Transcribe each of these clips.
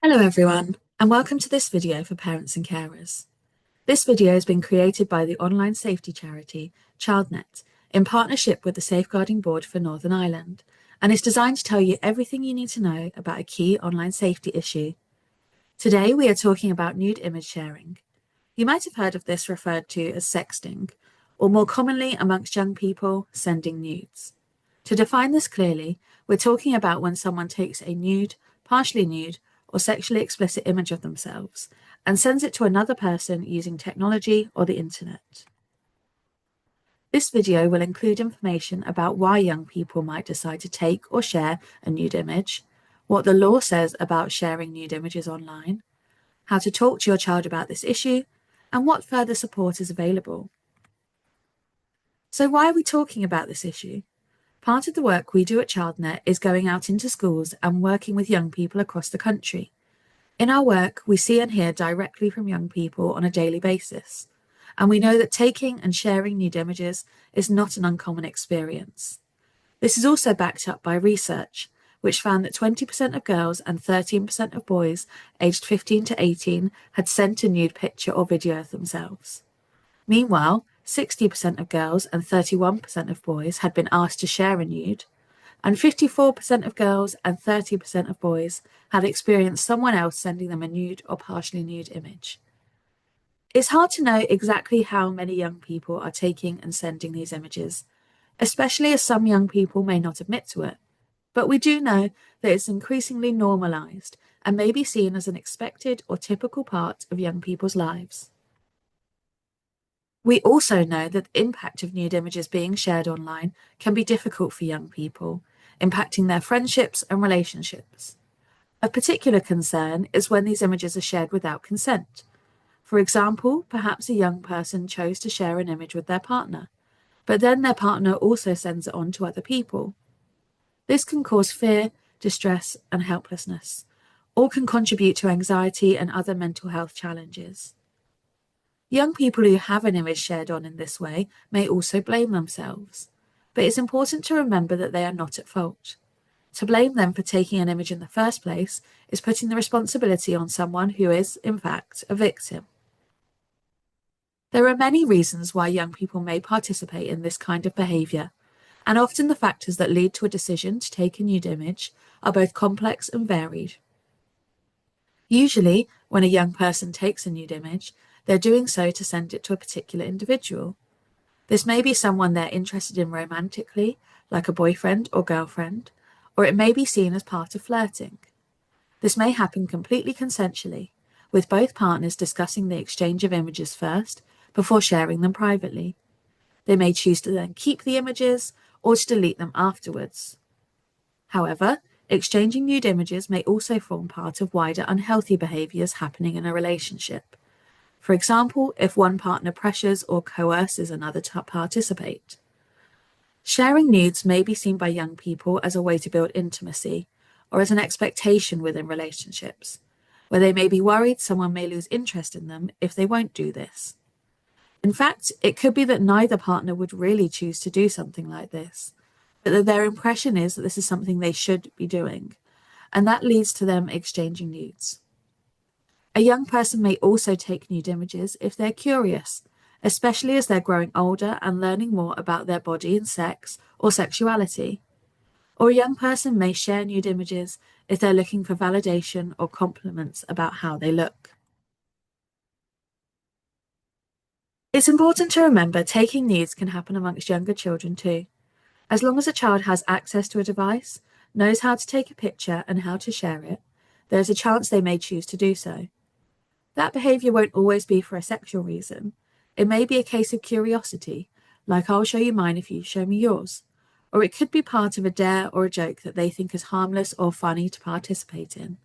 Hello everyone, and welcome to this video for parents and carers. This video has been created by the online safety charity ChildNet in partnership with the Safeguarding Board for Northern Ireland, and is designed to tell you everything you need to know about a key online safety issue. Today we are talking about nude image sharing. You might have heard of this referred to as sexting, or more commonly amongst young people, sending nudes. To define this clearly, we're talking about when someone takes a nude, partially nude, or sexually explicit image of themselves and sends it to another person using technology or the internet. This video will include information about why young people might decide to take or share a nude image, what the law says about sharing nude images online, how to talk to your child about this issue, and what further support is available. So why are we talking about this issue? Part of the work we do at ChildNet is going out into schools and working with young people across the country. In our work, we see and hear directly from young people on a daily basis, and we know that taking and sharing nude images is not an uncommon experience. This is also backed up by research, which found that 20% of girls and 13% of boys aged 15 to 18 had sent a nude picture or video of themselves. Meanwhile, 60% of girls and 31% of boys had been asked to share a nude, and 54% of girls and 30% of boys had experienced someone else sending them a nude or partially nude image. It's hard to know exactly how many young people are taking and sending these images, especially as some young people may not admit to it, but we do know that it's increasingly normalised and may be seen as an expected or typical part of young people's lives. We also know that the impact of nude images being shared online can be difficult for young people, impacting their friendships and relationships. Of particular concern is when these images are shared without consent. For example, perhaps a young person chose to share an image with their partner, but then their partner also sends it on to other people. This can cause fear, distress, and helplessness, or can contribute to anxiety and other mental health challenges. Young people who have an image shared on in this way may also blame themselves, but it's important to remember that they are not at fault. To blame them for taking an image in the first place is putting the responsibility on someone who is, in fact, a victim. There are many reasons why young people may participate in this kind of behaviour, and often the factors that lead to a decision to take a nude image are both complex and varied. Usually, when a young person takes a nude image, they're doing so to send it to a particular individual. This may be someone they're interested in romantically, like a boyfriend or girlfriend, or it may be seen as part of flirting. This may happen completely consensually, with both partners discussing the exchange of images first before sharing them privately. They may choose to then keep the images or to delete them afterwards. However, exchanging nude images may also form part of wider unhealthy behaviours happening in a relationship. For example, if one partner pressures or coerces another to participate. Sharing nudes may be seen by young people as a way to build intimacy, or as an expectation within relationships, where they may be worried someone may lose interest in them if they won't do this. In fact, it could be that neither partner would really choose to do something like this, but that their impression is that this is something they should be doing, and that leads to them exchanging nudes. A young person may also take nude images if they're curious, especially as they're growing older and learning more about their body and sex or sexuality. Or a young person may share nude images if they're looking for validation or compliments about how they look. It's important to remember taking nudes can happen amongst younger children too. As long as a child has access to a device, knows how to take a picture and how to share it, there's a chance they may choose to do so. That behaviour won't always be for a sexual reason. It may be a case of curiosity, like I'll show you mine if you show me yours. Or it could be part of a dare or a joke that they think is harmless or funny to participate in.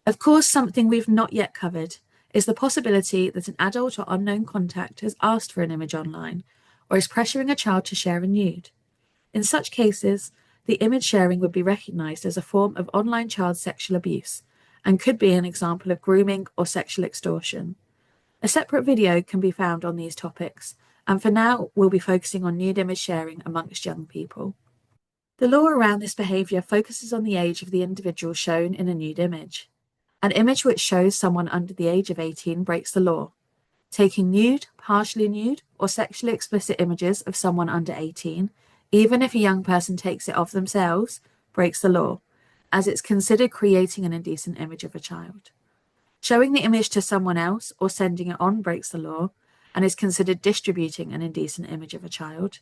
Of course, something we've not yet covered is the possibility that an adult or unknown contact has asked for an image online, or is pressuring a child to share a nude. In such cases, the image sharing would be recognised as a form of online child sexual abuse, and could be an example of grooming or sexual extortion. A separate video can be found on these topics, and for now we'll be focusing on nude image sharing amongst young people. The law around this behaviour focuses on the age of the individual shown in a nude image. An image which shows someone under the age of 18 breaks the law. Taking nude, partially nude, or sexually explicit images of someone under 18, even if a young person takes it of themselves, breaks the law, as it's considered creating an indecent image of a child. Showing the image to someone else or sending it on breaks the law and is considered distributing an indecent image of a child.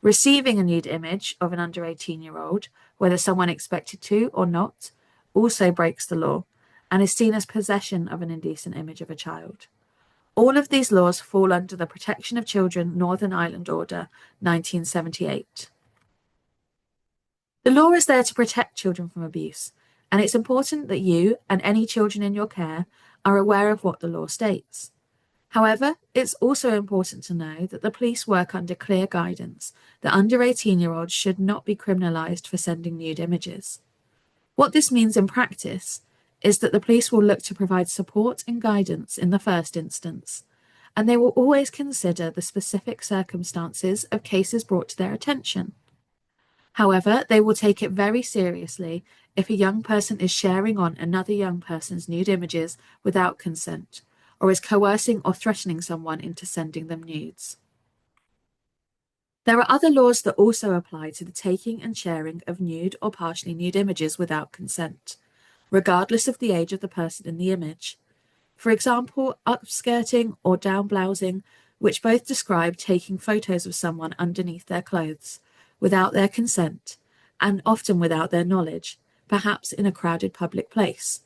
Receiving a nude image of an under 18-year-old, whether someone expected to or not, also breaks the law and is seen as possession of an indecent image of a child. All of these laws fall under the Protection of Children Northern Ireland Order 1978. The law is there to protect children from abuse, and it's important that you and any children in your care are aware of what the law states. However, it's also important to know that the police work under clear guidance that under 18-year-olds should not be criminalised for sending nude images. What this means in practice is that the police will look to provide support and guidance in the first instance, and they will always consider the specific circumstances of cases brought to their attention. However, they will take it very seriously if a young person is sharing on another young person's nude images without consent, or is coercing or threatening someone into sending them nudes. There are other laws that also apply to the taking and sharing of nude or partially nude images without consent, regardless of the age of the person in the image. For example, upskirting or downblousing, which both describe taking photos of someone underneath their clothes, without their consent, and often without their knowledge, perhaps in a crowded public place,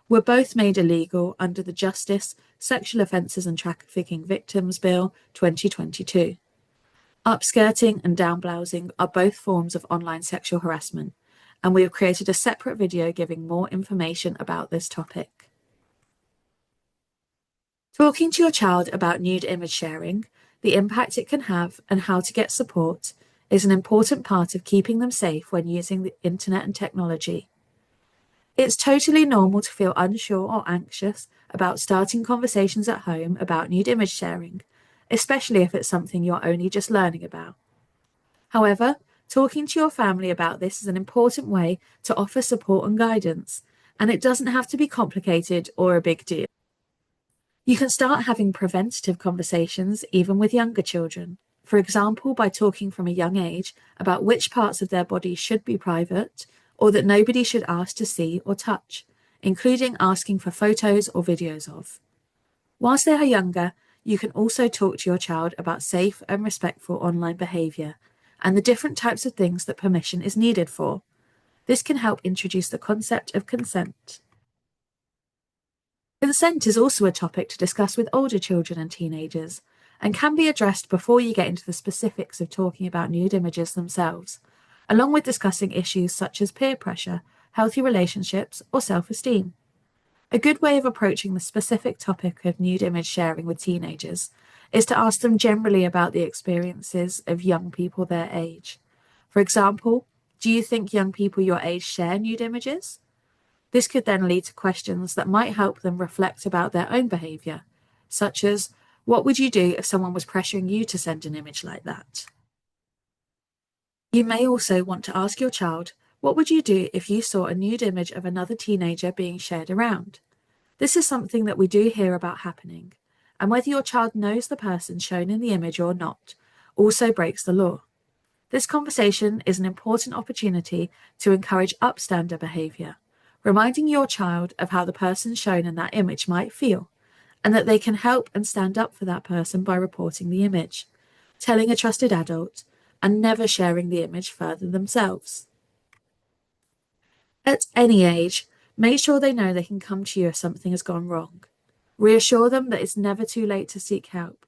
were both made illegal under the Justice, Sexual Offences and Trafficking Victims Bill 2022. Upskirting and downblousing are both forms of online sexual harassment, and we have created a separate video giving more information about this topic. Talking to your child about nude image sharing, the impact it can have, and how to get support is an important part of keeping them safe when using the internet and technology. It's totally normal to feel unsure or anxious about starting conversations at home about nude image sharing, especially if it's something you're only just learning about. However, talking to your family about this is an important way to offer support and guidance, and it doesn't have to be complicated or a big deal. You can start having preventative conversations even with younger children, for example by talking from a young age about which parts of their body should be private or that nobody should ask to see or touch, including asking for photos or videos of. Whilst they are younger, you can also talk to your child about safe and respectful online behaviour and the different types of things that permission is needed for. This can help introduce the concept of consent. Consent is also a topic to discuss with older children and teenagers, and can be addressed before you get into the specifics of talking about nude images themselves, along with discussing issues such as peer pressure, healthy relationships, or self-esteem. A good way of approaching the specific topic of nude image sharing with teenagers is to ask them generally about the experiences of young people their age. For example, do you think young people your age share nude images? This could then lead to questions that might help them reflect about their own behaviour, such as, what would you do if someone was pressuring you to send an image like that? You may also want to ask your child, what would you do if you saw a nude image of another teenager being shared around? This is something that we do hear about happening, and whether your child knows the person shown in the image or not also breaks the law. This conversation is an important opportunity to encourage upstander behaviour, reminding your child of how the person shown in that image might feel, and that they can help and stand up for that person by reporting the image, telling a trusted adult, and never sharing the image further themselves. At any age, make sure they know they can come to you if something has gone wrong. Reassure them that it's never too late to seek help,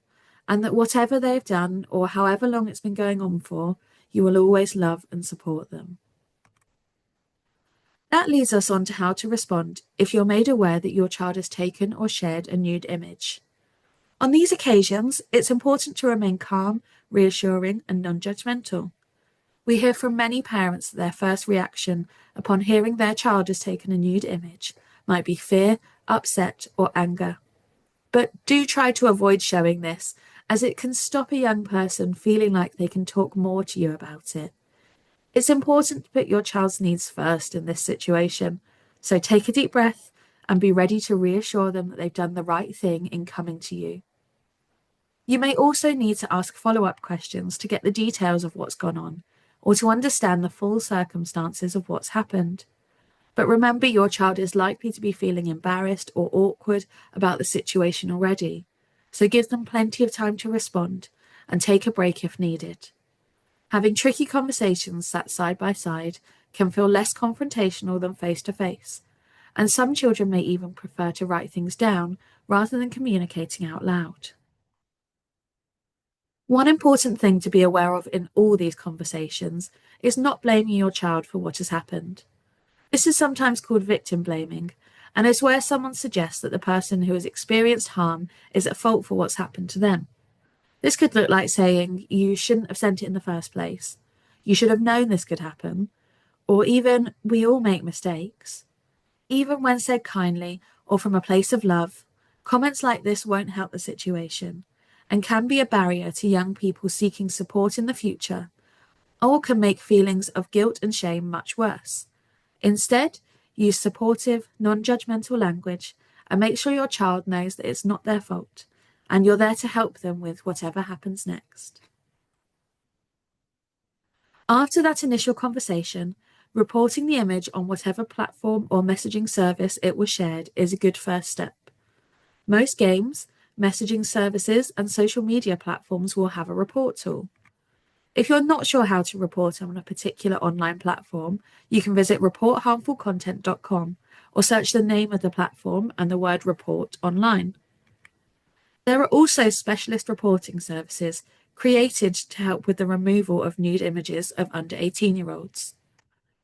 and that whatever they've done or however long it's been going on for, you will always love and support them. That leads us on to how to respond if you're made aware that your child has taken or shared a nude image. On these occasions, it's important to remain calm, reassuring, and non-judgmental. We hear from many parents that their first reaction upon hearing their child has taken a nude image might be fear, upset, or anger. But do try to avoid showing this, as it can stop a young person feeling like they can talk more to you about it. It's important to put your child's needs first in this situation, so take a deep breath and be ready to reassure them that they've done the right thing in coming to you. You may also need to ask follow-up questions to get the details of what's gone on, or to understand the full circumstances of what's happened. But remember, your child is likely to be feeling embarrassed or awkward about the situation already, so give them plenty of time to respond and take a break if needed. Having tricky conversations sat side by side can feel less confrontational than face-to-face, and some children may even prefer to write things down rather than communicating out loud. One important thing to be aware of in all these conversations is not blaming your child for what has happened. This is sometimes called victim blaming, and is where someone suggests that the person who has experienced harm is at fault for what's happened to them. This could look like saying, "You shouldn't have sent it in the first place," "You should have known this could happen," or even, "We all make mistakes." Even when said kindly or from a place of love, comments like this won't help the situation and can be a barrier to young people seeking support in the future, or can make feelings of guilt and shame much worse. Instead, use supportive, non-judgmental language and make sure your child knows that it's not their fault and you're there to help them with whatever happens next. After that initial conversation, reporting the image on whatever platform or messaging service it was shared is a good first step. Most games, messaging services, and social media platforms will have a report tool. If you're not sure how to report on a particular online platform, you can visit reportharmfulcontent.com or search the name of the platform and the word report online. There are also specialist reporting services created to help with the removal of nude images of under 18-year-olds.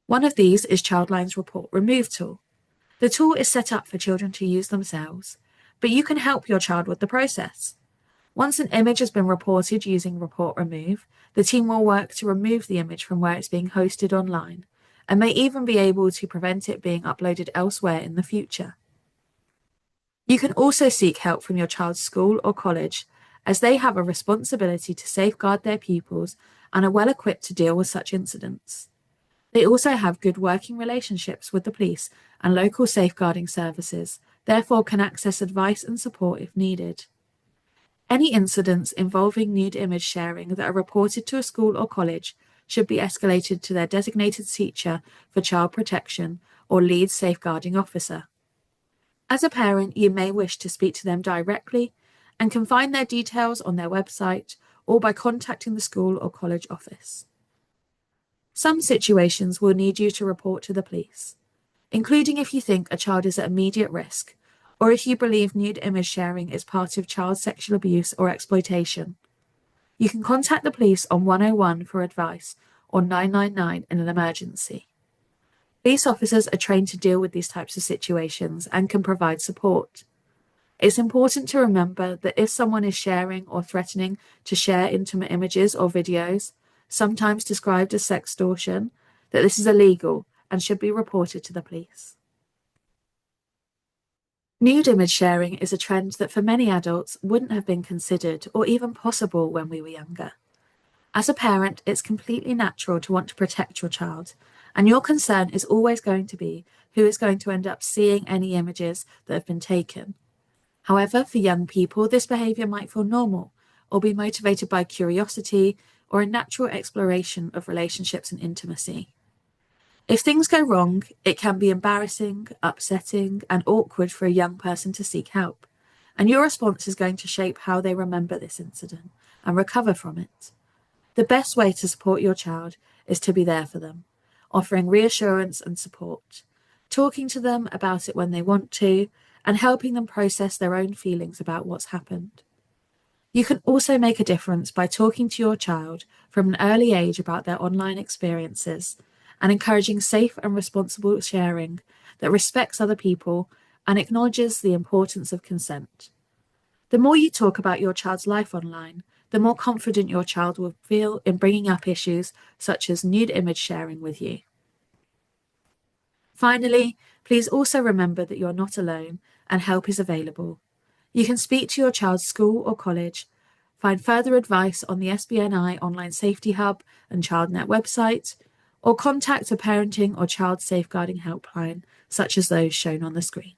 One of these is Childline's Report Remove tool. The tool is set up for children to use themselves, but you can help your child with the process. Once an image has been reported using Report Remove, the team will work to remove the image from where it's being hosted online, and may even be able to prevent it being uploaded elsewhere in the future. You can also seek help from your child's school or college, as they have a responsibility to safeguard their pupils and are well equipped to deal with such incidents. They also have good working relationships with the police and local safeguarding services, therefore can access advice and support if needed. Any incidents involving nude image sharing that are reported to a school or college should be escalated to their designated teacher for child protection or lead safeguarding officer. As a parent, you may wish to speak to them directly and can find their details on their website or by contacting the school or college office. Some situations will need you to report to the police, including if you think a child is at immediate risk, or if you believe nude image sharing is part of child sexual abuse or exploitation. You can contact the police on 101 for advice or 999 in an emergency. Police officers are trained to deal with these types of situations and can provide support. It's important to remember that if someone is sharing or threatening to share intimate images or videos, sometimes described as sextortion, that this is illegal and should be reported to the police. Nude image sharing is a trend that for many adults wouldn't have been considered or even possible when we were younger. As a parent, it's completely natural to want to protect your child, and your concern is always going to be who is going to end up seeing any images that have been taken. However, for young people, this behaviour might feel normal or be motivated by curiosity or a natural exploration of relationships and intimacy. If things go wrong, it can be embarrassing, upsetting, and awkward for a young person to seek help, and your response is going to shape how they remember this incident and recover from it. The best way to support your child is to be there for them, offering reassurance and support, talking to them about it when they want to, and helping them process their own feelings about what's happened. You can also make a difference by talking to your child from an early age about their online experiences and encouraging safe and responsible sharing that respects other people and acknowledges the importance of consent. The more you talk about your child's life online, the more confident your child will feel in bringing up issues such as nude image sharing with you. Finally, please also remember that you're not alone and help is available. You can speak to your child's school or college, find further advice on the SBNI Online Safety Hub and ChildNet website, or contact a parenting or child safeguarding helpline such as those shown on the screen.